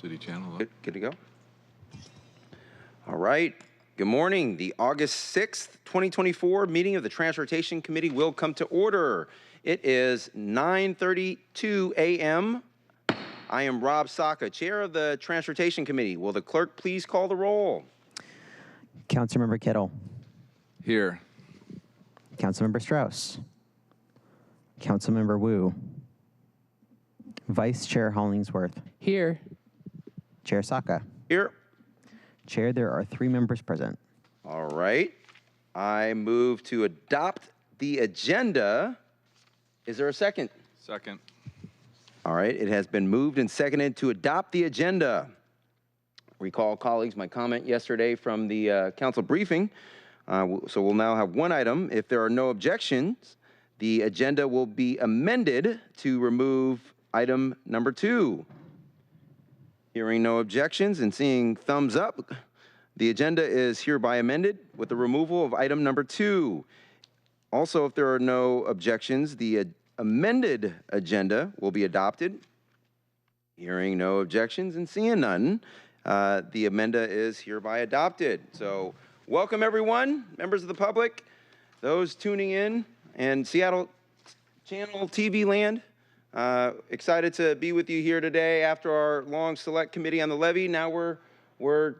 City channel. Good to go. All right. Good morning. The August 6th, 2024 meeting of the Transportation Committee will come to order. It is 9:32 a.m. I am Rob Saka, Chair of the Transportation Committee. Will the clerk please call the roll? Councilmember Kittle. Here. Councilmember Strauss. Councilmember Wu. Vice Chair Hollingsworth. Here. Chair Saka. Here. Chair, there are 3 members present. All right. I move to adopt the agenda. Is there a second? Second. All right. It has been moved and seconded to adopt the agenda. Recall, colleagues, my comment yesterday from the council briefing. So we'll now have one item. If there are no objections, the agenda will be amended to remove item number 2. Hearing no objections and seeing thumbs up, the agenda is hereby amended with the removal of item number 2. Also, if there are no objections, the amended agenda will be adopted. Hearing no objections and seeing none, the amenda is hereby adopted. So welcome everyone, members of the public, those tuning in, and Seattle Channel TV land. Excited to be with you here today after our long select committee on the levy. Now we're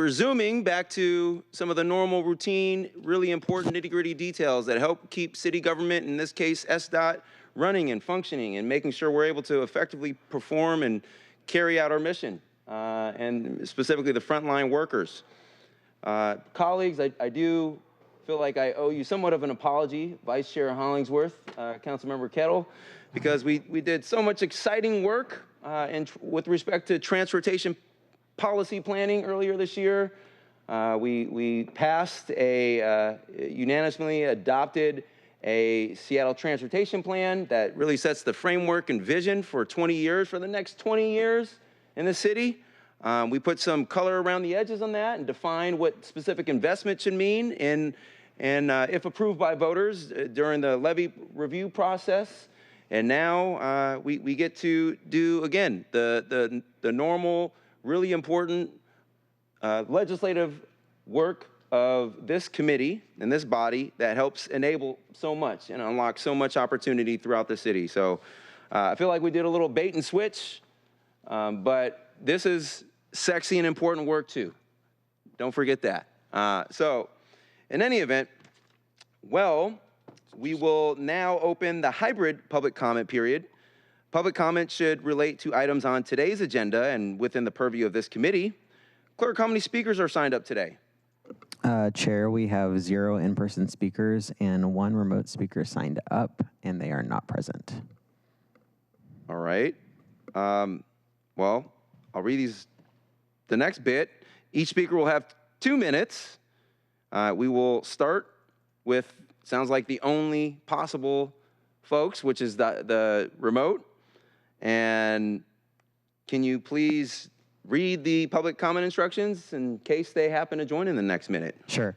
zooming back to some of the normal routine, really important nitty-gritty details that help keep city government, in this case SDOT, running and functioning and making sure we're able to effectively perform and carry out our mission, and specifically the frontline workers. Colleagues, I do feel like I owe you somewhat of an apology, Vice Chair Hollingsworth, Councilmember Kettle, because we did so much exciting work with respect to transportation policy planning earlier this year. We passed unanimously adopted a Seattle transportation plan that really sets the framework and vision for 20 years, for the next 20 years in the city. We put some color around the edges on that and defined what specific investment should mean and if approved by voters during the levy review process. And now we get to do, again, the normal, really important legislative work of this committee and this body that helps enable so much and unlock so much opportunity throughout the city. So I feel like we did a little bait and switch, but this is sexy and important work too. Don't forget that. So in any event, well, we will now open the hybrid public comment period. Public comment should relate to items on today's agenda and within the purview of this committee. Clerk, how many speakers are signed up today? Chair, we have 0 in-person speakers and 1 remote speaker signed up, and they are not present. All right. Well, I'll read the next bit. Each speaker will have 2 minutes. We will start with, sounds like the only possible folks, which is the remote. And can you please read the public comment instructions in case they happen to join in the next minute? Sure.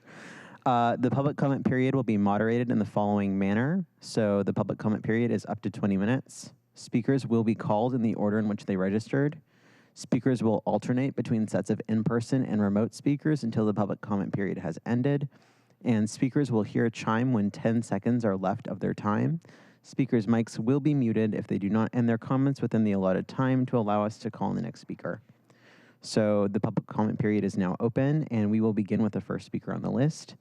The public comment period will be moderated in the following manner. So the public comment period is up to 20 minutes. Speakers will be called in the order in which they registered. Speakers will alternate between sets of in-person and remote speakers until the public comment period has ended. And speakers will hear a chime when 10 seconds are left of their time. Speakers' mics will be muted if they do not end their comments within the allotted time to allow us to call on the next speaker. So the public comment period is now open, and we will begin with the first speaker on the list.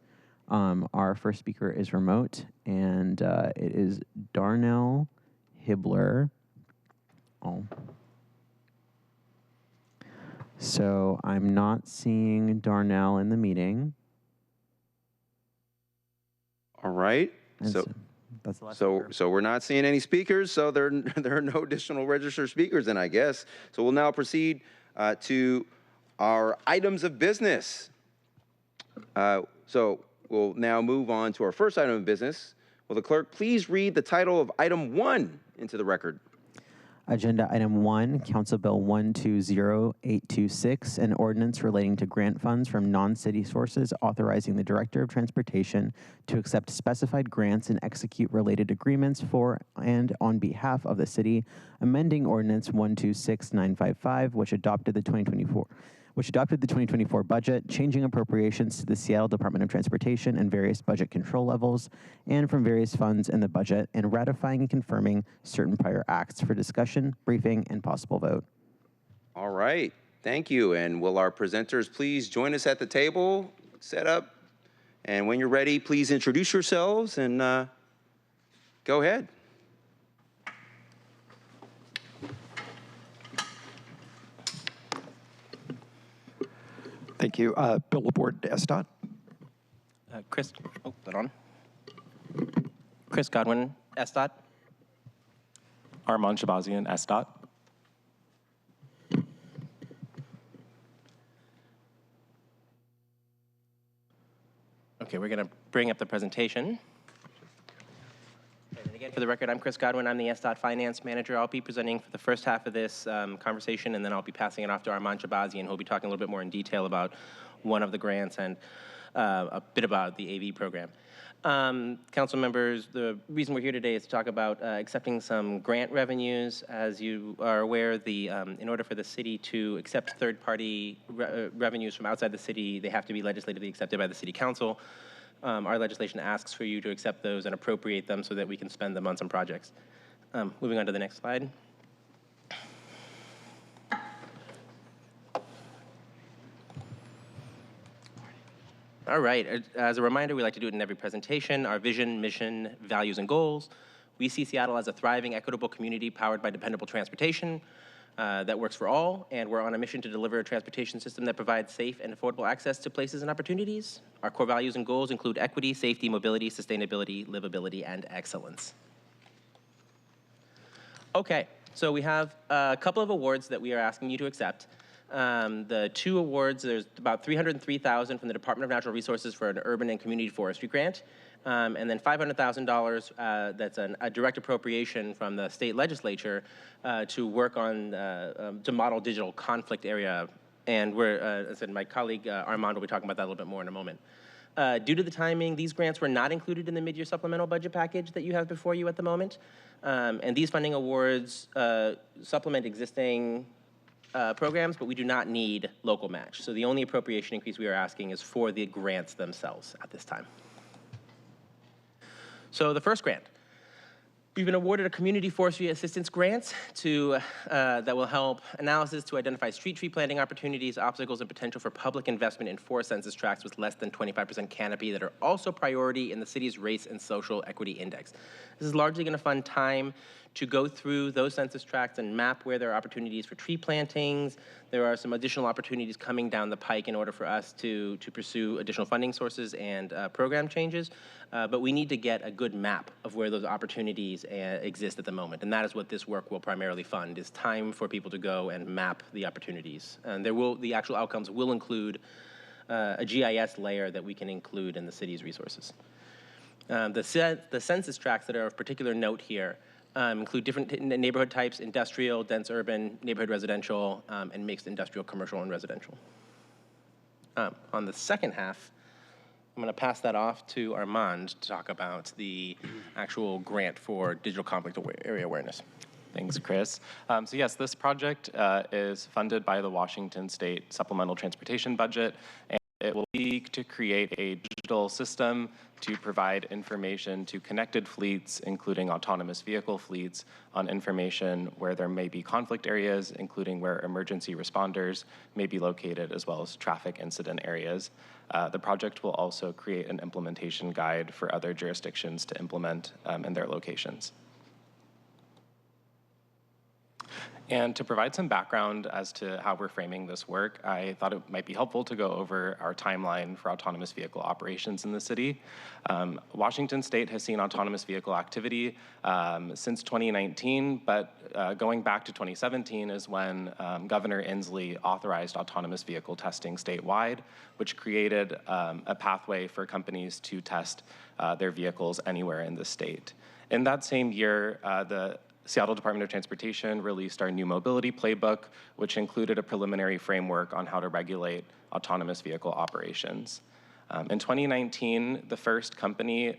Our first speaker is remote, and it is Darnell Hibbler. Oh. So I'm not seeing Darnell in the meeting. All right. So that's the last so we're not seeing any speakers, so there are no additional registered speakers then, I guess. So we'll now proceed to our items of business. So we'll now move on to our first item of business. Will the clerk please read the title of item 1 into the record? Agenda Item 1, Council Bill 120826, an ordinance relating to grant funds from non-city sources authorizing the Director of Transportation to accept specified grants and execute related agreements for and on behalf of the city, amending Ordinance 126955, which adopted the 2024 budget, changing appropriations to the Seattle Department of Transportation and various budget control levels and from various funds in the budget, and ratifying and confirming certain prior acts for discussion, briefing, and possible vote. All right, thank you. And will our presenters please join us at the table, set up, and when you're ready, please introduce yourselves and go ahead. Thank you. Bill Laborde, SDOT. Chris, oh, that on? Chris Godwin, SDOT. Armand Shabazian, SDOT. Okay, we're going to bring up the presentation. And again, for the record, I'm Chris Godwin. I'm the SDOT Finance Manager. I'll be presenting for the first half of this conversation, and then I'll be passing it off to Armand Shabazian, who'll be talking a little bit more in detail about one of the grants and a bit about the AV program. Council members, the reason we're here today is to talk about accepting some grant revenues. As you are aware, in order for the city to accept third-party revenues from outside the city, they have to be legislatively accepted by the city council. Our legislation asks for you to accept those and appropriate them so that we can spend them on some projects. Moving on to the next slide. All right, as a reminder, we like to do it in every presentation. Our vision, mission, values, and goals. We see Seattle as a thriving, equitable community powered by dependable transportation that works for all, and we're on a mission to deliver a transportation system that provides safe and affordable access to places and opportunities. Our core values and goals include equity, safety, mobility, sustainability, livability, and excellence. Okay, so we have a couple of awards that we are asking you to accept. The two awards, there's about $303,000 from the Department of Natural Resources for an urban and community forestry grant, and then $500,000 that's a direct appropriation from the state legislature to work on, to model digital conflict area. And as I said, my colleague Armand will be talking about that a little bit more in a moment. Due to the timing, these grants were not included in the mid-year supplemental budget package that you have before you at the moment. And these funding awards supplement existing programs, but we do not need local match. So the only appropriation increase we are asking is for the grants themselves at this time. So the first grant, we've been awarded a community forestry assistance grant that will help analysis to identify street tree planting opportunities, obstacles, and potential for public investment in 4 census tracts with less than 25% canopy that are also priority in the city's race and social equity index. This is largely going to fund time to go through those census tracts and map where there are opportunities for tree plantings. There are some additional opportunities coming down the pike in order for us to pursue additional funding sources and program changes. But we need to get a good map of where those opportunities exist at the moment. And that is what this work will primarily fund, is time for people to go and map the opportunities. And the actual outcomes will include a GIS layer that we can include in the city's resources. The census tracts that are of particular note here include different neighborhood types: industrial, dense urban, neighborhood residential, and mixed industrial, commercial, and residential. On the second half, I'm going to pass that off to Armand to talk about the actual grant for digital conflict area awareness. Thanks, Chris. So yes, this project is funded by the Washington State Supplemental Transportation Budget, and it will seek to create a digital system to provide information to connected fleets, including autonomous vehicle fleets, on information where there may be conflict areas, including where emergency responders may be located, as well as traffic incident areas. The project will also create an implementation guide for other jurisdictions to implement in their locations. And to provide some background as to how we're framing this work, I thought it might be helpful to go over our timeline for autonomous vehicle operations in the city. Washington State has seen autonomous vehicle activity since 2019, but going back to 2017 is when Governor Inslee authorized autonomous vehicle testing statewide, which created a pathway for companies to test their vehicles anywhere in the state. In that same year, the Seattle Department of Transportation released our new mobility playbook, which included a preliminary framework on how to regulate autonomous vehicle operations. In 2019, the first company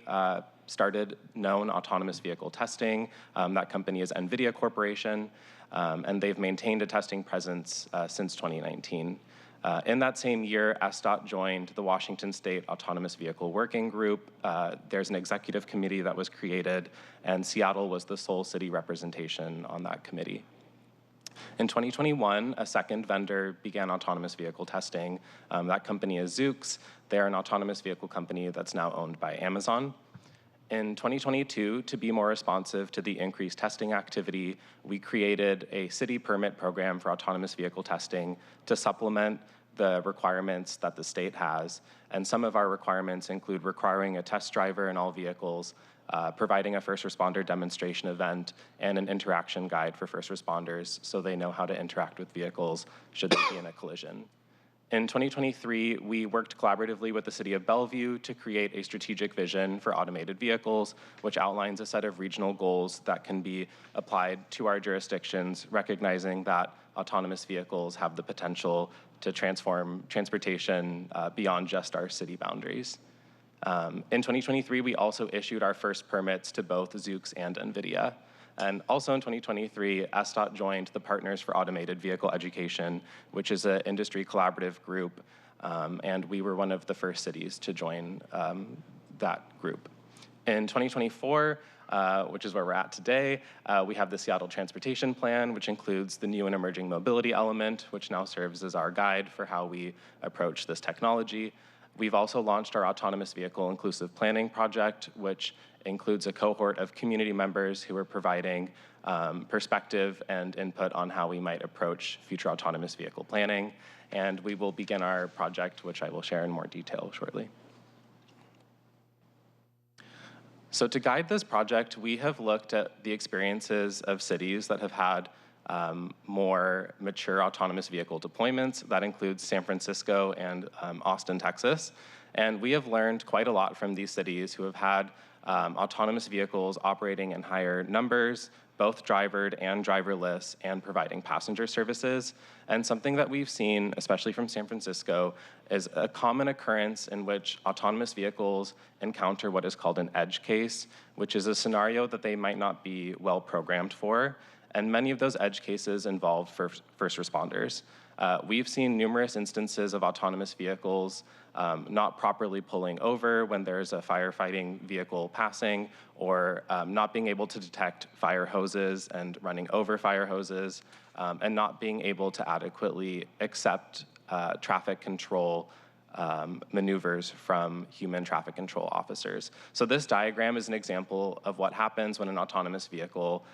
started known autonomous vehicle testing. That company is NVIDIA Corporation, and they've maintained a testing presence since 2019. In that same year, SDOT joined the Washington State Autonomous Vehicle Working Group. There's an executive committee that was created, and Seattle was the sole city representation on that committee. In 2021, a second vendor began autonomous vehicle testing. That company is Zoox. They're an autonomous vehicle company that's now owned by Amazon. In 2022, to be more responsive to the increased testing activity, we created a city permit program for autonomous vehicle testing to supplement the requirements that the state has. And some of our requirements include requiring a test driver in all vehicles, providing a first responder demonstration event, and an interaction guide for first responders so they know how to interact with vehicles should they be in a collision. In 2023, we worked collaboratively with the City of Bellevue to create a strategic vision for automated vehicles, which outlines a set of regional goals that can be applied to our jurisdictions, recognizing that autonomous vehicles have the potential to transform transportation beyond just our city boundaries. In 2023, we also issued our first permits to both Zoox and NVIDIA. And also in 2023, SDOT joined the Partners for Automated Vehicle Education, which is an industry collaborative group, and we were one of the first cities to join that group. In 2024, which is where we're at today, we have the Seattle Transportation Plan, which includes the new and emerging mobility element, which now serves as our guide for how we approach this technology. We've also launched our Autonomous Vehicle Inclusive Planning Project, which includes a cohort of community members who are providing perspective and input on how we might approach future autonomous vehicle planning. And we will begin our project, which I will share in more detail shortly. So to guide this project, we have looked at the experiences of cities that have had more mature autonomous vehicle deployments. That includes San Francisco and Austin, Texas. And we have learned quite a lot from these cities who have had autonomous vehicles operating in higher numbers, both drivered and driverless, and providing passenger services. And something that we've seen, especially from San Francisco, is a common occurrence in which autonomous vehicles encounter what is called an edge case, which is a scenario that they might not be well programmed for. And many of those edge cases involve first responders. We've seen numerous instances of autonomous vehicles not properly pulling over when there's a firefighting vehicle passing, or not being able to detect fire hoses and running over fire hoses, and not being able to adequately accept traffic control maneuvers from human traffic control officers. So this diagram is an example of what happens when an autonomous vehicle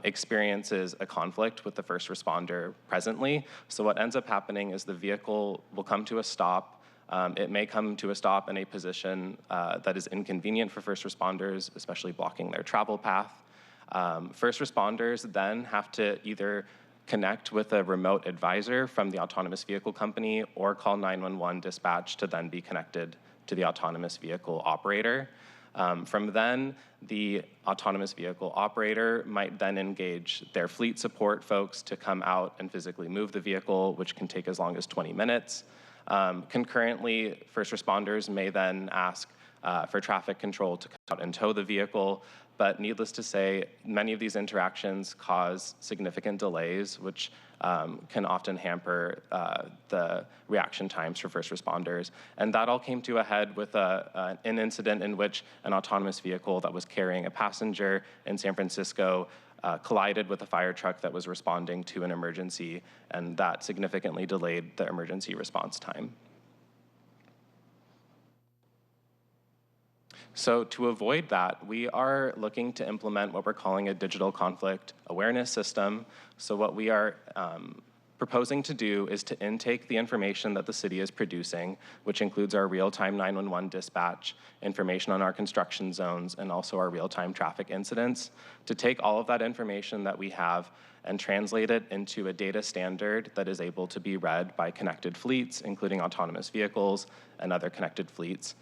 experiences a conflict with the first responder presently. So what ends up happening is the vehicle will come to a stop. It may come to a stop in a position that is inconvenient for first responders, especially blocking their travel path. First responders then have to either connect with a remote advisor from the autonomous vehicle company or call 911 dispatch to then be connected to the autonomous vehicle operator. From then, the autonomous vehicle operator might then engage their fleet support folks to come out and physically move the vehicle, which can take as long as 20 minutes. Concurrently, first responders may then ask for traffic control to come out and tow the vehicle. But needless to say, many of these interactions cause significant delays, which can often hamper the reaction times for first responders. And that all came to a head with an incident in which an autonomous vehicle that was carrying a passenger in San Francisco collided with a fire truck that was responding to an emergency, and that significantly delayed the emergency response time. So to avoid that, we are looking to implement what we're calling a digital conflict awareness system. So what we are proposing to do is to intake the information that the city is producing, which includes our real-time 911 dispatch, information on our construction zones, and also our real-time traffic incidents, to take all of that information that we have and translate it into a data standard that is able to be read by connected fleets, including autonomous vehicles and other connected fleets.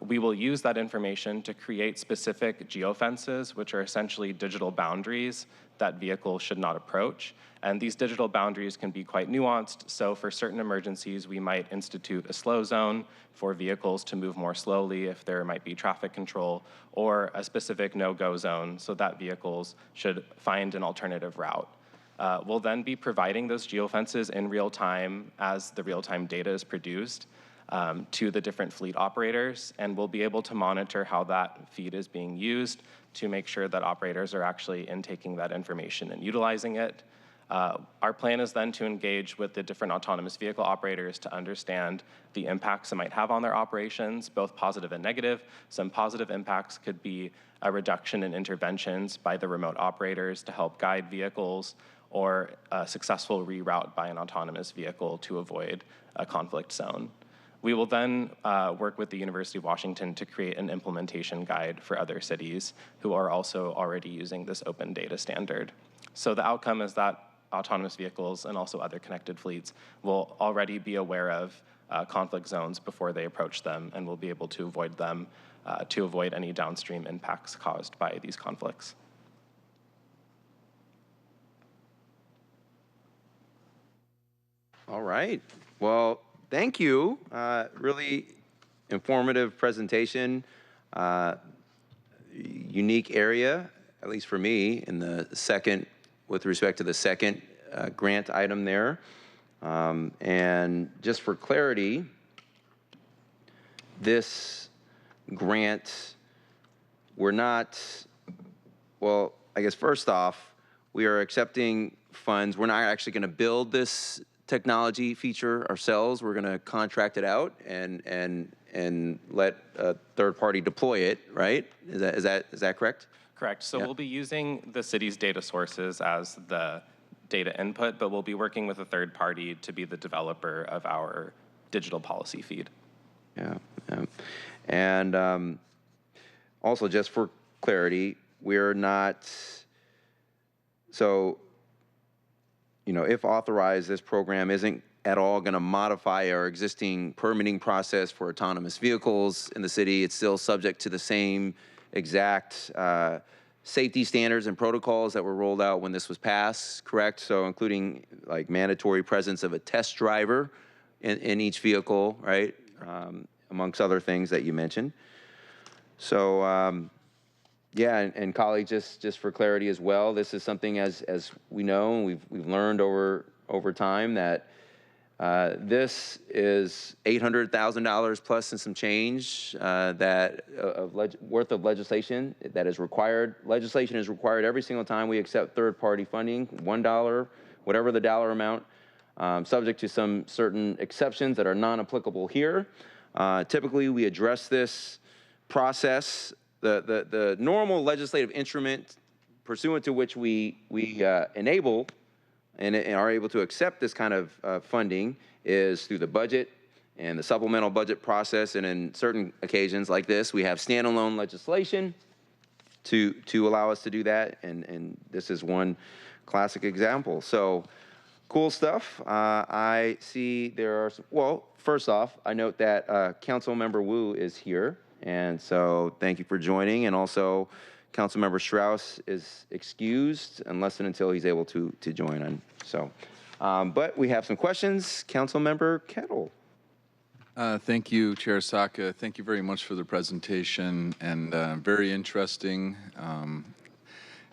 We will use that information to create specific geofences, which are essentially digital boundaries that vehicles should not approach. And these digital boundaries can be quite nuanced. So for certain emergencies, we might institute a slow zone for vehicles to move more slowly if there might be traffic control, or a specific no-go zone so that vehicles should find an alternative route. We'll then be providing those geofences in real time as the real-time data is produced to the different fleet operators, and we'll be able to monitor how that feed is being used to make sure that operators are actually intaking that information and utilizing it. Our plan is then to engage with the different autonomous vehicle operators to understand the impacts it might have on their operations, both positive and negative. Some positive impacts could be a reduction in interventions by the remote operators to help guide vehicles, or a successful reroute by an autonomous vehicle to avoid a conflict zone. We will then work with the University of Washington to create an implementation guide for other cities who are also already using this open data standard. So the outcome is that autonomous vehicles and also other connected fleets will already be aware of conflict zones before they approach them, and will be able to avoid them to avoid any downstream impacts caused by these conflicts. All right. Well, thank you. Really informative presentation. Unique area, at least for me, in the second, with respect to the second grant item there. And just for clarity, this grant, we're not, well, I guess first off, we are accepting funds. We're not actually going to build this technology feature ourselves. We're going to contract it out and let a third party deploy it, right? Is that correct? Correct. So Yeah. we'll be using the city's data sources as the data input, but we'll be working with a third party to be the developer of our digital policy feed. Yeah. And also, just for clarity, we're not, so, if authorized, this program isn't at all going to modify our existing permitting process for autonomous vehicles in the city. It's still subject to the same exact safety standards and protocols that were rolled out when this was passed, correct? So including like mandatory presence of a test driver in each vehicle, right? Amongst other things that you mentioned. So yeah, and colleagues, just for clarity as well, this is something as we know, we've learned over time that this is $800,000 plus and some change worth of legislation that is required. Legislation is required every single time we accept third-party funding, $1, whatever the dollar amount, subject to some certain exceptions that are non-applicable here. Typically, we address this process, the normal legislative instrument pursuant to which we enable and are able to accept this kind of funding is through the budget and the supplemental budget process. And in certain occasions like this, we have standalone legislation to allow us to do that. And this is one classic example. So cool stuff. I see there are, well, first off, I note that Councilmember Wu is here. And so thank you for joining. And also, Councilmember Strauss is excused unless and until he's able to join in. So, but we have some questions. Councilmember Kettle. Thank you, Chair Saka. Thank you very much for the presentation, and very interesting.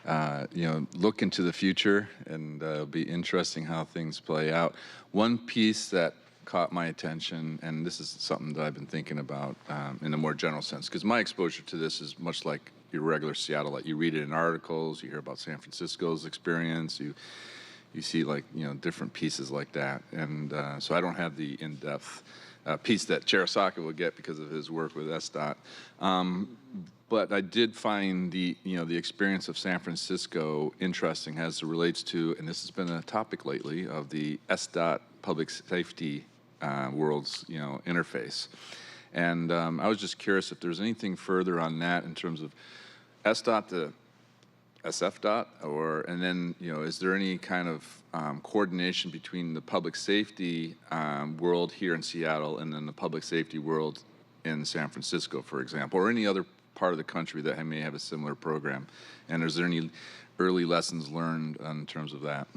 Look into the future, and it'll be interesting how things play out. One piece that caught my attention, and this is something that I've been thinking about in a more general sense, because my exposure to this is much like your regular Seattle. Like, you read it in articles, you hear about San Francisco's experience, you see different pieces like that, and so I don't have the in-depth piece that Chair Saka will get because of his work with SDOT. But I did find the experience of San Francisco interesting as it relates to, and this has been a topic lately, of the SDOT public safety world's interface. And I was just curious if there's anything further on that in terms of SDOT to SFDOT, and then is there any kind of coordination between the public safety world here in Seattle and then the public safety world in San Francisco, for example, or any other part of the country that may have a similar program? And is there any early lessons learned in terms of that?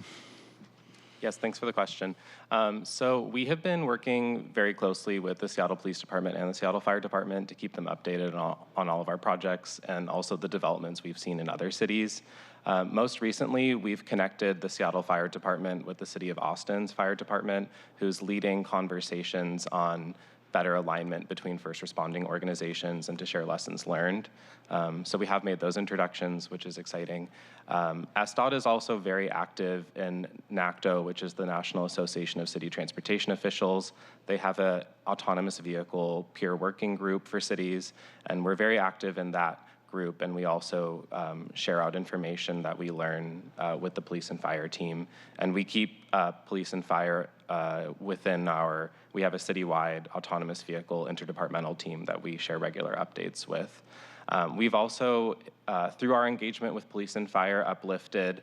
Yes, thanks for the question. So we have been working very closely with the Seattle Police Department and the Seattle Fire Department to keep them updated on all of our projects and also the developments we've seen in other cities. Most recently, we've connected the Seattle Fire Department with the City of Austin's Fire Department, who's leading conversations on better alignment between first responding organizations and to share lessons learned. So we have made those introductions, which is exciting. SDOT is also very active in NACTO, which is the National Association of City Transportation Officials. They have an autonomous vehicle peer working group for cities, and we're very active in that group, and we also share out information that we learn with the police and fire team. And we keep police and fire within we have a citywide autonomous vehicle interdepartmental team that we share regular updates with. We've also, through our engagement with police and fire, uplifted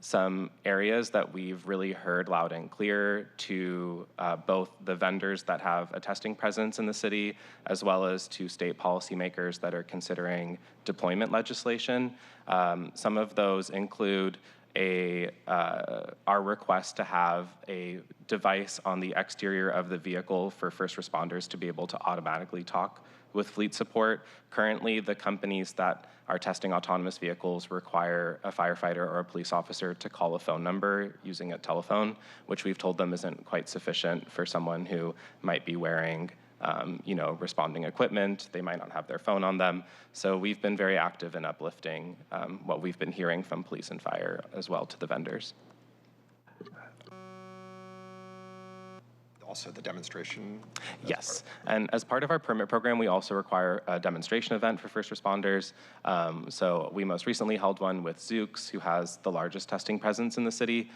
some areas that we've really heard loud and clear to both the vendors that have a testing presence in the city, as well as to state policymakers that are considering deployment legislation. Some of those include our request to have a device on the exterior of the vehicle for first responders to be able to automatically talk with fleet support. Currently, the companies that are testing autonomous vehicles require a firefighter or a police officer to call a phone number using a telephone, which we've told them isn't quite sufficient for someone who might be wearing responding equipment. They might not have their phone on them. So we've been very active in uplifting what we've been hearing from police and fire as well to the vendors. Also the demonstration? Yes, and as part of our permit program, we also require a demonstration event for first responders. So we most recently held one with Zooks, who has the largest testing presence in the city.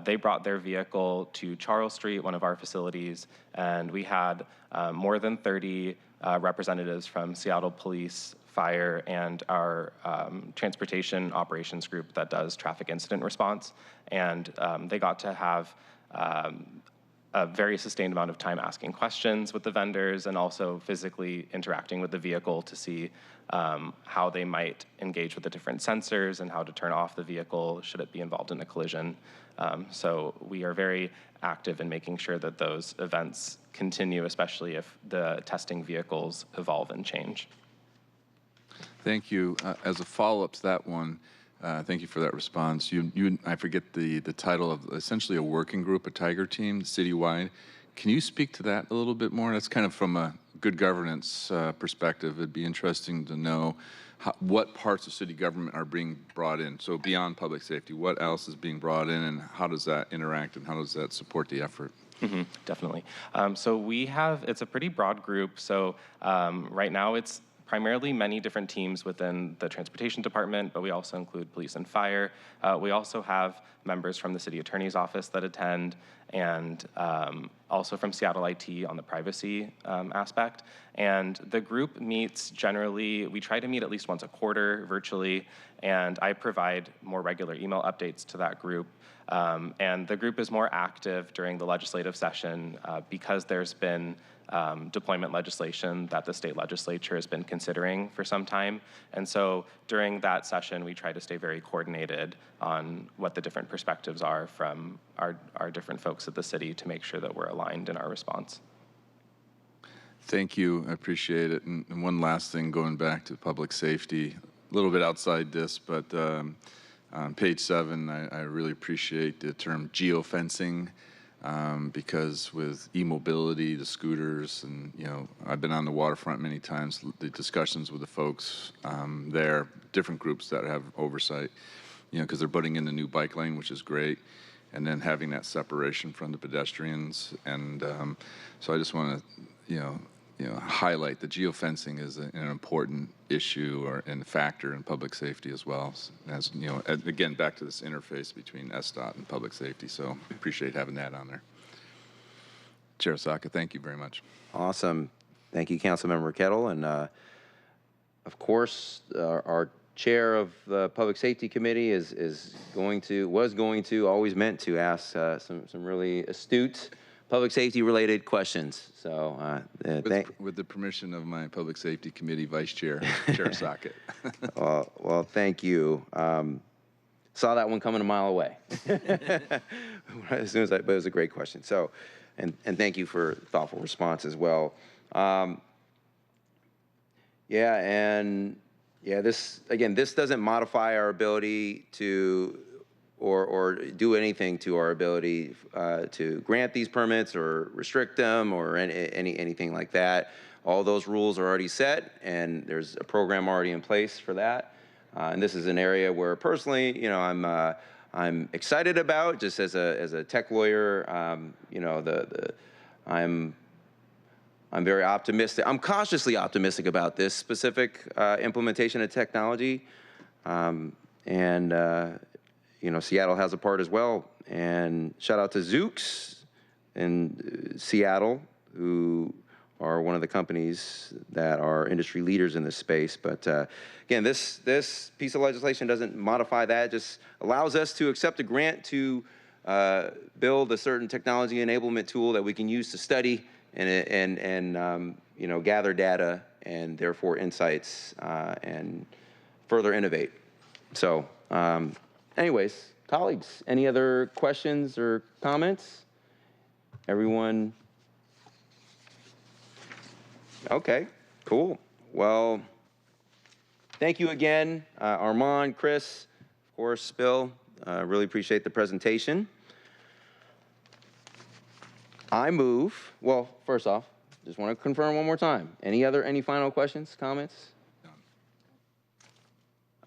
They brought their vehicle to Charles Street, one of our facilities, and we had more than 30 representatives from Seattle Police, Fire, and our transportation operations group that does traffic incident response. And they got to have a very sustained amount of time asking questions with the vendors and also physically interacting with the vehicle to see how they might engage with the different sensors and how to turn off the vehicle should it be involved in a collision. So we are very active in making sure that those events continue, especially if the testing vehicles evolve and change. Thank you. As a follow-up to that one, thank you for that response. I forget the title of essentially a working group, a tiger team, citywide. Can you speak to that a little bit more? That's kind of from a good governance perspective. It'd be interesting to know what parts of city government are being brought in. So beyond public safety, what else is being brought in, and how does that interact, and how does that support the effort? Mm-hmm, definitely. So it's a pretty broad group. So right now it's primarily many different teams within the transportation department, but we also include police and fire. We also have members from the city attorney's office that attend, and also from Seattle IT on the privacy aspect. And the group meets generally, we try to meet at least once a quarter virtually, and I provide more regular email updates to that group. And the group is more active during the legislative session because there's been deployment legislation that the state legislature has been considering for some time. And so during that session, we try to stay very coordinated on what the different perspectives are from our different folks at the city to make sure that we're aligned in our response. Thank you. I appreciate it. And one last thing, going back to public safety, a little bit outside this, but on page 7, I really appreciate the term geofencing. Because with e-mobility, the scooters, and I've been on the waterfront many times, the discussions with the folks there, different groups that have oversight, because they're putting in the new bike lane, which is great, and then having that separation from the pedestrians. And so I just want to, highlight that geofencing is an important issue and factor in public safety as well. As again, back to this interface between SDOT and public safety. So appreciate having that on there. Chair Osaka, thank you very much. Awesome. Thank you, Councilmember Kettle. And of course, our chair of the Public Safety Committee always meant to ask some really astute public safety related questions. So With the permission of my Public Safety Committee Vice Chair, Chair Socket. well, thank you. Saw that one coming a mile away. As soon as but it was a great question. So, and thank you for thoughtful response as well. This doesn't modify our ability to or do anything to our ability to grant these permits or restrict them or anything like that. All those rules are already set, and there's a program already in place for that. And this is an area where personally, you know, I'm excited about, just as a tech lawyer. I'm very optimistic. I'm cautiously optimistic about this specific implementation of technology. Seattle has a part as well. And shout out to Zooks in Seattle, who are one of the companies that are industry leaders in this space. But again, this piece of legislation doesn't modify that. It just allows us to accept a grant to build a certain technology enablement tool that we can use to study and gather data and therefore insights and further innovate. So anyways, colleagues, any other questions or comments? Everyone? Okay, cool. Well, thank you again, Armand, Chris, of course, Bill. Really appreciate the presentation. I move, well, first off, just want to confirm one more time. Any final questions, comments?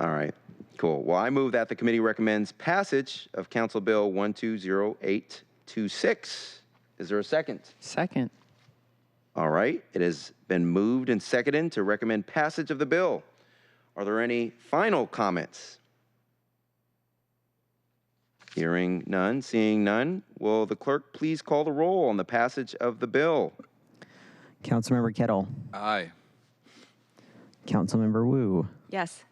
All right, cool. Well, I move that the committee recommends passage of Council Bill 120826. Is there a second? Second. All right, it has been moved and seconded to recommend passage of the bill. Are there any final comments? Hearing none, seeing none, will the clerk please call the roll on the passage of the bill? Councilmember Kettle. Aye. Councilmember Wu. Yes.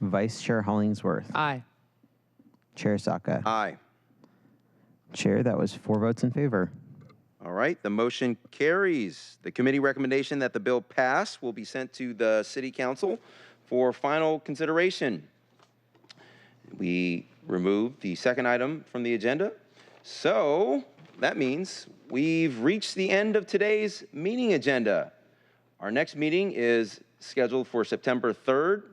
Vice Chair Hollingsworth. Aye. Chair Saka. Aye. Chair, that was 4 votes in favor. All right, the motion carries. The committee recommendation that the bill pass will be sent to the City Council for final consideration. We removed the second item from the agenda. So that means we've reached the end of today's meeting agenda. Our next meeting is scheduled for September 3rd,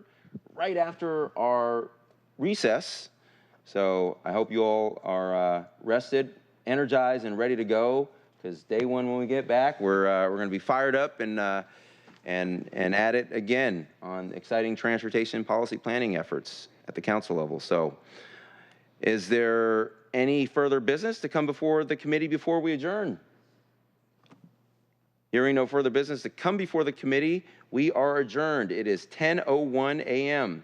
right after our recess. So I hope you all are rested, energized, and ready to go, because day one when we get back, we're going to be fired up and at it again on exciting transportation policy planning efforts at the council level. So is there any further business to come before the committee before we adjourn? Hearing no further business to come before the committee, we are adjourned. It is 10:01 a.m.